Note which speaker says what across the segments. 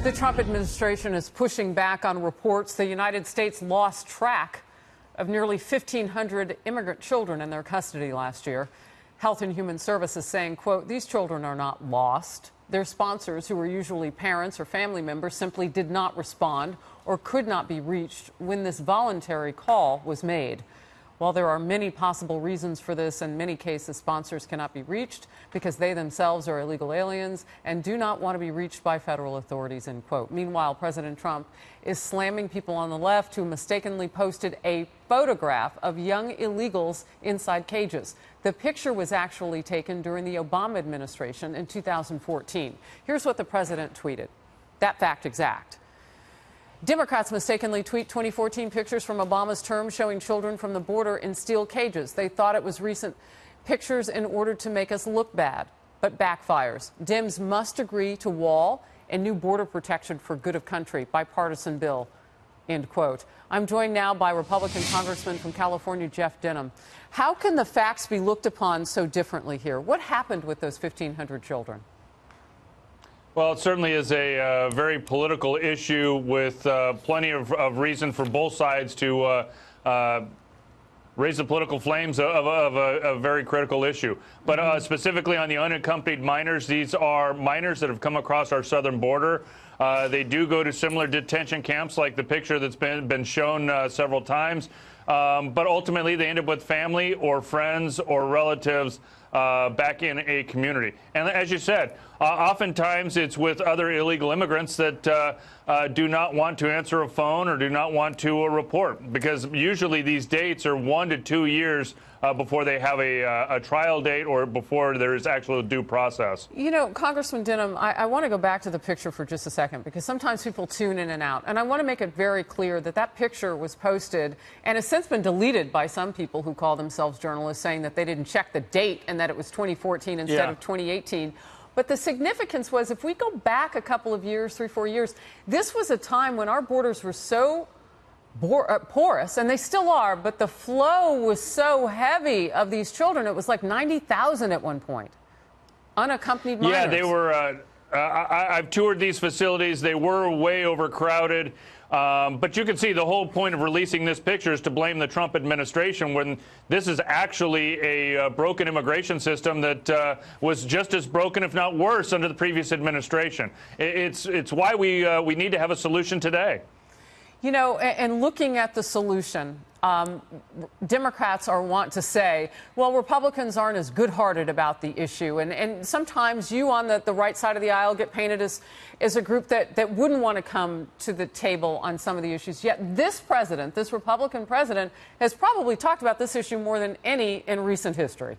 Speaker 1: The Trump administration is pushing back on reports the United States lost track of nearly 1,500 immigrant children in their custody last year. Health and Human Services saying, quote, these children are not lost. Their sponsors, who are usually parents or family members, simply did not respond or could not be reached when this voluntary call was made. While there are many possible reasons for this, in many cases sponsors cannot be reached because they themselves are illegal aliens and do not want to be reached by federal authorities, end quote. Meanwhile, President Trump is slamming people on the left who mistakenly posted a photograph of young illegals inside cages. The picture was actually taken during the Obama administration in 2014. Here's what the president tweeted. That fact exact. Democrats mistakenly tweet 2014 pictures from Obama's term showing children from the border in steel cages. They thought it was recent pictures in order to make us look bad, but backfires. Dems must agree to wall and new border protection for good of country, bipartisan bill, end quote. I'm joined now by Republican Congressman from California, Jeff Denham. How can the facts be looked upon so differently here? What happened with those 1,500 children?
Speaker 2: Well, it certainly is a very political issue with plenty of reason for both sides to raise the political flames of a very critical issue. But specifically on the unaccompanied minors, these are minors that have come across our southern border. They do go to similar detention camps like the picture that's been shown several times. But ultimately, they end up with family or friends or relatives back in a community. And as you said, oftentimes it's with other illegal immigrants that do not want to answer a phone or do not want to report, because usually these dates are 1 to 2 years before they have a trial date or before there is actual due process.
Speaker 1: You know, Congressman Denham, I want to go back to the picture for just a second, because sometimes people tune in and out. And I want to make it very clear that that picture was posted and has since been deleted by some people who call themselves journalists, saying that they didn't check the date and that it was 2014 instead of 2018. But the significance was, if we go back a couple of years, 3-4 years, this was a time when our borders were so porous, and they still are, but the flow was so heavy of these children. It was like 90,000 at one point, unaccompanied minors.
Speaker 2: Yeah, they were. I've toured these facilities. They were way overcrowded. But you can see the whole point of releasing this picture is to blame the Trump administration, when this is actually a broken immigration system that was just as broken, if not worse, under the previous administration. It's why we need to have a solution today.
Speaker 1: You know, and looking at the solution, Democrats want to say, well, Republicans aren't as good-hearted about the issue. And sometimes you on the right side of the aisle get painted as a group that wouldn't want to come to the table on some of the issues. Yet this president, this Republican president, has probably talked about this issue more than any in recent history.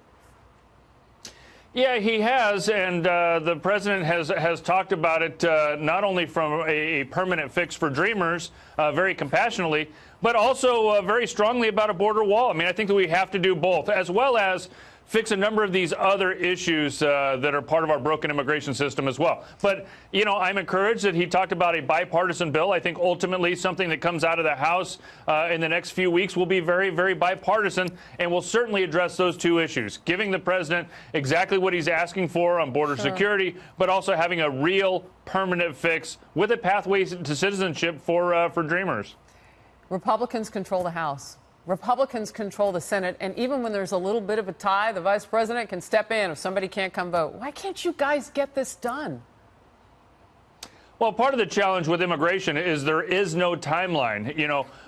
Speaker 2: Yeah, he has, and the president has talked about it not only from a permanent fix for dreamers, very compassionately, but also very strongly about a border wall. I mean, I think that we have to do both, as well as fix a number of these other issues that are part of our broken immigration system as well. But, you know, I'm encouraged that he talked about a bipartisan bill. I think ultimately something that comes out of the House in the next few weeks will be very, very bipartisan, and will certainly address those two issues, giving the president exactly what he's asking for on border security, but also having a real permanent fix with a pathway to citizenship for dreamers.
Speaker 1: Republicans control the House. Republicans control the Senate, and even when there's a little bit of a tie, the vice president can step in if somebody can't come vote. Why can't you guys get this done?
Speaker 2: Well, part of the challenge with immigration is there is no timeline.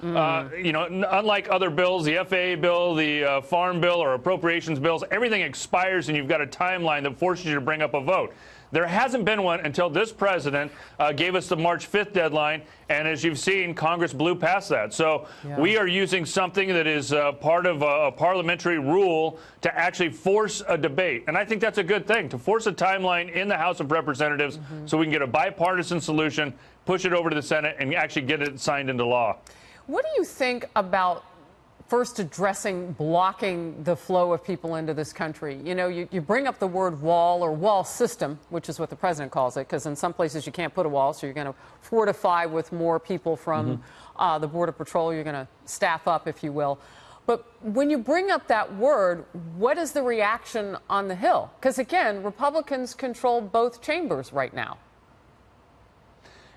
Speaker 2: Unlike other bills, the FAA bill, the Farm Bill, or appropriations bills, everything expires and you've got a timeline that forces you to bring up a vote. There hasn't been one until this president gave us the March 5th deadline, and as you've seen, Congress blew past that. So we are using something that is part of a parliamentary rule to actually force a debate. And I think that's a good thing, to force a timeline in the House of Representatives so we can get a bipartisan solution, push it over to the Senate, and actually get it signed into law.
Speaker 1: What do you think about first addressing blocking the flow of people into this country? You know, you bring up the word wall or wall system, which is what the president calls it, because in some places you can't put a wall, so you're going to fortify with more people from the Border Patrol. You're going to staff up, if you will. But when you bring up that word, what is the reaction on the Hill? Because, again, Republicans control both chambers right now.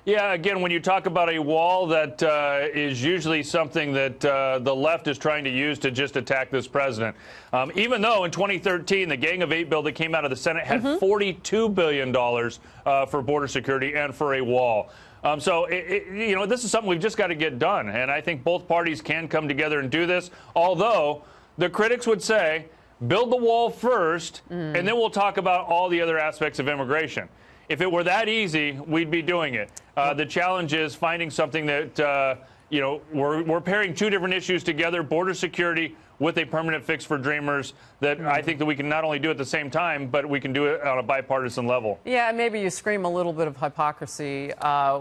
Speaker 2: Yeah, again, when you talk about a wall, that is usually something that the left is trying to use to just attack this president. Even though in 2013, the Gang of Eight bill that came out of the Senate had $42 billion for border security and for a wall. So, this is something we've just got to get done. And I think both parties can come together and do this. Although the critics would say, build the wall first, and then we'll talk about all the other aspects of immigration. If it were that easy, we'd be doing it. The challenge is finding something that, we're pairing two different issues together, border security with a permanent fix for Dreamers, that I think that we can not only do at the same time, but we can do it on a bipartisan level.
Speaker 1: Yeah, maybe you scream a little bit of hypocrisy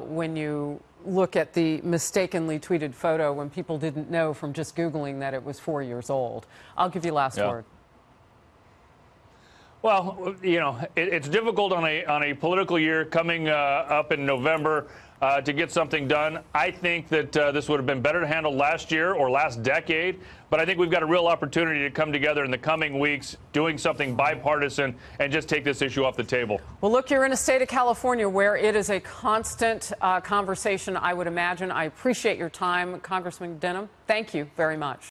Speaker 1: when you look at the mistakenly tweeted photo when people didn't know from just Googling that it was 4 years old. I'll give you last word.
Speaker 2: Well, it's difficult on a political year coming up in November to get something done. I think that this would have been better to handle last year or last decade, but I think we've got a real opportunity to come together in the coming weeks, doing something bipartisan, and just take this issue off the table.
Speaker 1: Well, look, you're in a state of California where it is a constant conversation, I would imagine. I appreciate your time, Congressman Denham. Thank you very much.